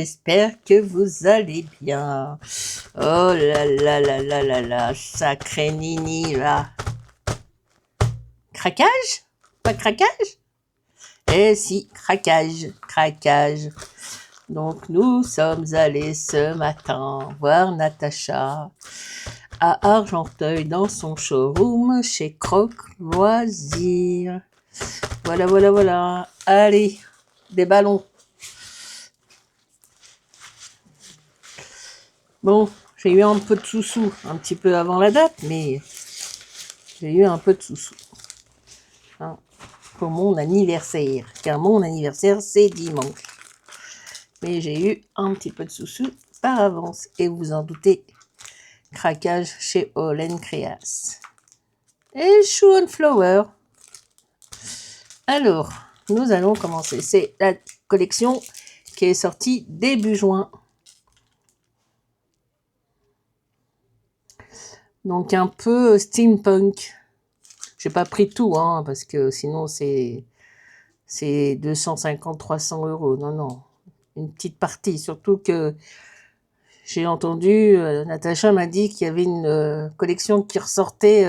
j'espère que vous allez bien. Oh là là là là là là, sacré Nini là. Craquage? Pas craquage? Eh si, craquage, craquage. Donc nous sommes allés ce matin voir Natacha à Argenteuil dans son showroom chez Croc Loisirs. Voilà, voilà, voilà. Allez, des ballons. Bon, j'ai eu un peu de sous-sous un petit peu avant la date, mais j'ai eu un peu de sous-sous. Hein, pour mon anniversaire. Car mon anniversaire, c'est dimanche. Mais j'ai eu un petit peu de sous-sous par avance. Et vous en doutez, craquage chez Olen Creas. Et Shoe and Flower. Alors, nous allons commencer. C'est la collection qui est sortie début juin. Donc un peu steampunk. J'ai pas pris tout, hein, parce que sinon c'est 250-300 €. Non, non. Une petite partie. Surtout que j'ai entendu, Natacha m'a dit qu'il y avait une collection qui ressortait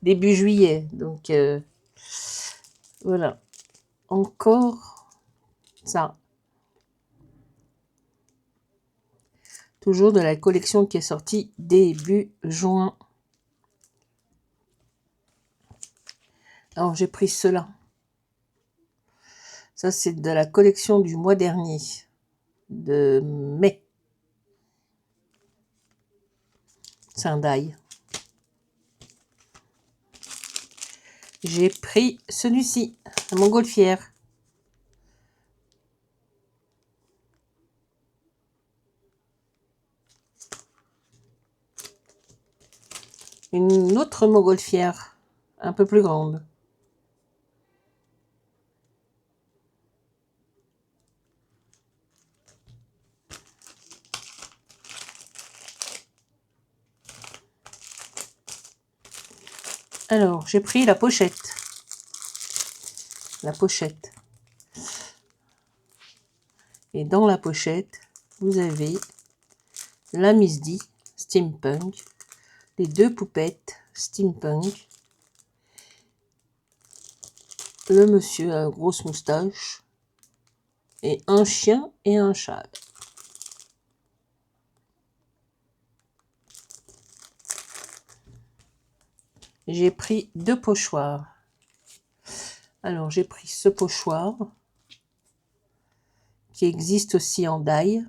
début juillet. Donc voilà. Encore ça. Toujours de la collection qui est sortie début juin. Alors j'ai pris cela. Ça c'est de la collection du mois dernier. De mai. C'est un die. J'ai pris celui-ci, la montgolfière. Une autre montgolfière, un peu plus grande. Alors, j'ai pris la pochette. La pochette. Et dans la pochette, vous avez la Miss D, steampunk, les deux poupettes steampunk, le monsieur à grosse moustache, et un chien et un chat. J'ai pris deux pochoirs. Alors, j'ai pris ce pochoir, qui existe aussi en die,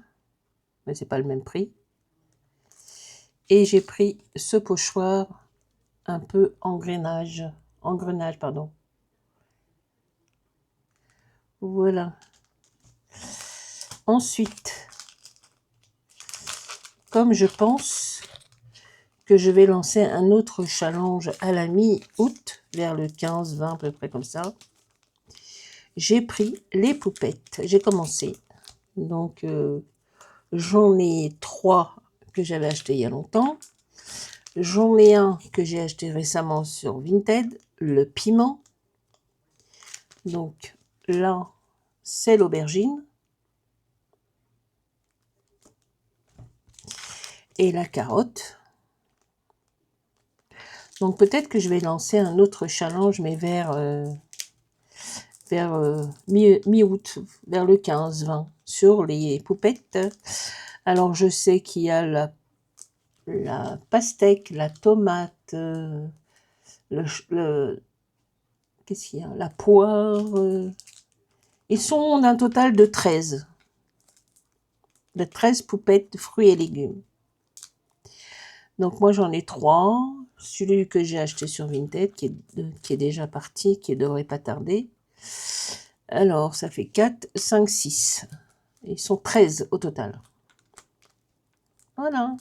mais c'est pas le même prix. Et j'ai pris ce pochoir un peu engrenage, pardon. Voilà. Ensuite, comme je pense que je vais lancer un autre challenge à la mi-août, vers le 15-20 à peu près comme ça, j'ai pris les poupettes. J'ai commencé. Donc, j'en ai 3 que j'avais acheté il y a longtemps. J'en ai un que j'ai acheté récemment sur Vinted, le piment. Donc là, c'est l'aubergine. Et la carotte. Donc peut-être que je vais lancer un autre challenge, mais vers mi-août, vers le 15-20, sur les poupettes. Alors je sais qu'il y a la pastèque, la tomate, qu'est-ce qu'il y a, la poire. Ils sont d'un total de 13. De 13 poupettes de fruits et légumes. Donc moi j'en ai 3. Celui que j'ai acheté sur Vinted, qui est déjà parti, qui ne devrait pas tarder. Alors ça fait 4, 5, 6. Ils sont 13 au total. Voilà.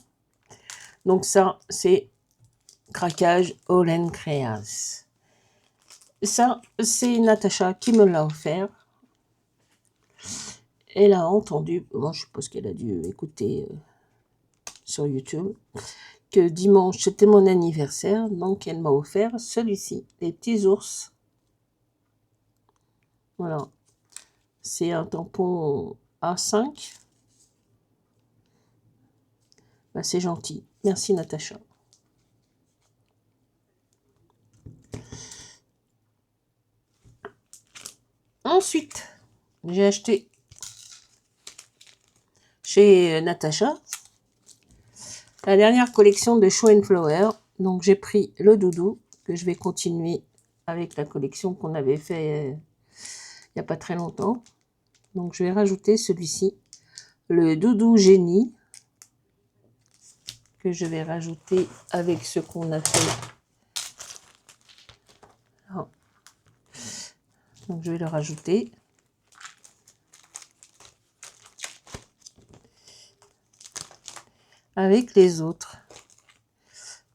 Donc ça, c'est craquage Olen Creas. Ça, c'est Natacha qui me l'a offert. Elle a entendu, moi je suppose qu'elle a dû écouter sur YouTube, que dimanche c'était mon anniversaire, donc elle m'a offert celui-ci, les petits ours. Voilà. C'est un tampon A5. Bah, c'est gentil. Merci Natacha. Ensuite, j'ai acheté chez Natacha la dernière collection de Show and Flower. Donc j'ai pris le doudou que je vais continuer avec la collection qu'on avait fait il n'y a pas très longtemps. Donc je vais rajouter celui-ci, le doudou génie, que je vais rajouter avec ce qu'on a fait. Oh. Donc je vais le rajouter. Avec les autres.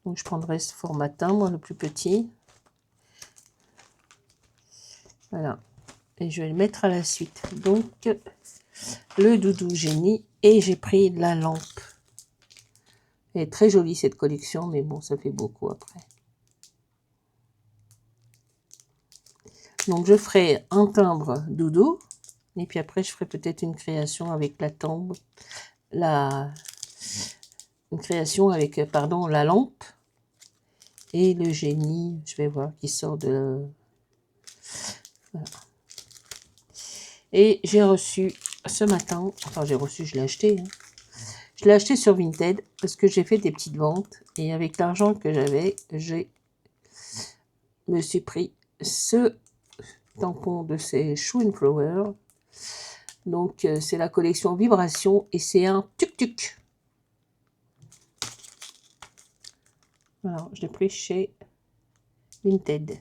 Donc je prendrai ce formatin, moi le plus petit. Voilà. Et je vais le mettre à la suite. Donc le doudou génie. Et j'ai pris la lampe. Elle est très jolie cette collection, mais bon, ça fait beaucoup après. Donc je ferai un timbre doudou. Et puis après, je ferai peut-être une création avec la tombe. Une création avec, pardon, la lampe. Et le génie, je vais voir, qui sort de... Voilà. Et j'ai reçu ce matin, enfin j'ai reçu, je l'ai acheté. Hein. Je l'ai acheté sur Vinted parce que j'ai fait des petites ventes. Et avec l'argent que j'avais, je me suis pris ce tampon de ces Show and Flower. Donc c'est la collection Vibration et c'est un tuk-tuk. Voilà, je l'ai pris chez Vinted.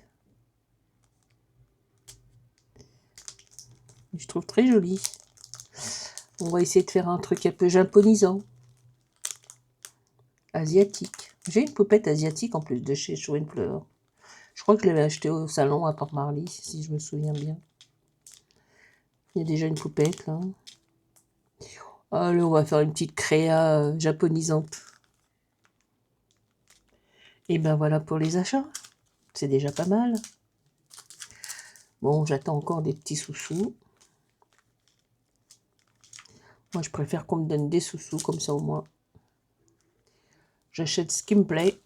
Je trouve très joli. On va essayer de faire un truc un peu japonisant. Asiatique. J'ai une poupette asiatique en plus de chez Show and Flower. Je crois que je l'avais acheté au salon à Port Marly, si je me souviens bien. Il y a déjà une poupette là. Allez, on va faire une petite créa japonisante. Et ben voilà pour les achats. C'est déjà pas mal. Bon, j'attends encore des petits sous-sous. Moi, je préfère qu'on me donne des sous-sous, comme ça au moins. J'achète ce qui me plaît.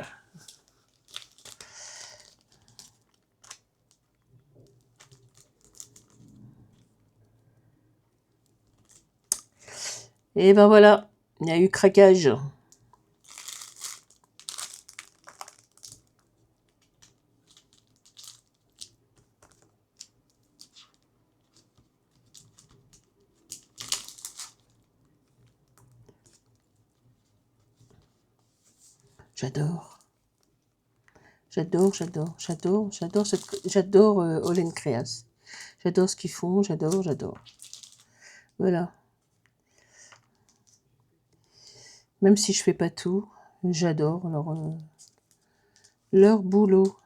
Et ben voilà, il y a eu craquage. J'adore. J'adore Olen Creas. J'adore ce qu'ils font, j'adore. Voilà. Même si je fais pas tout, j'adore leur boulot.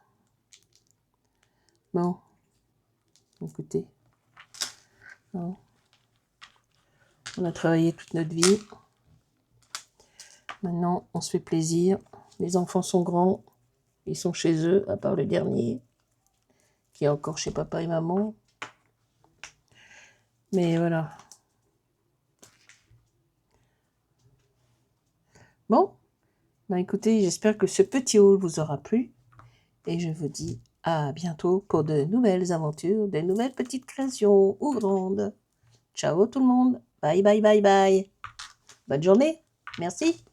Bon, écoutez. Non. On a travaillé toute notre vie. Maintenant, on se fait plaisir. Les enfants sont grands. Ils sont chez eux, à part le dernier, qui est encore chez papa et maman. Mais voilà. Bon, bah écoutez, j'espère que ce petit haul vous aura plu. Et je vous dis à bientôt pour de nouvelles aventures, de nouvelles petites créations ou grandes. Ciao tout le monde. Bye, bye, bye, bye. Bonne journée. Merci.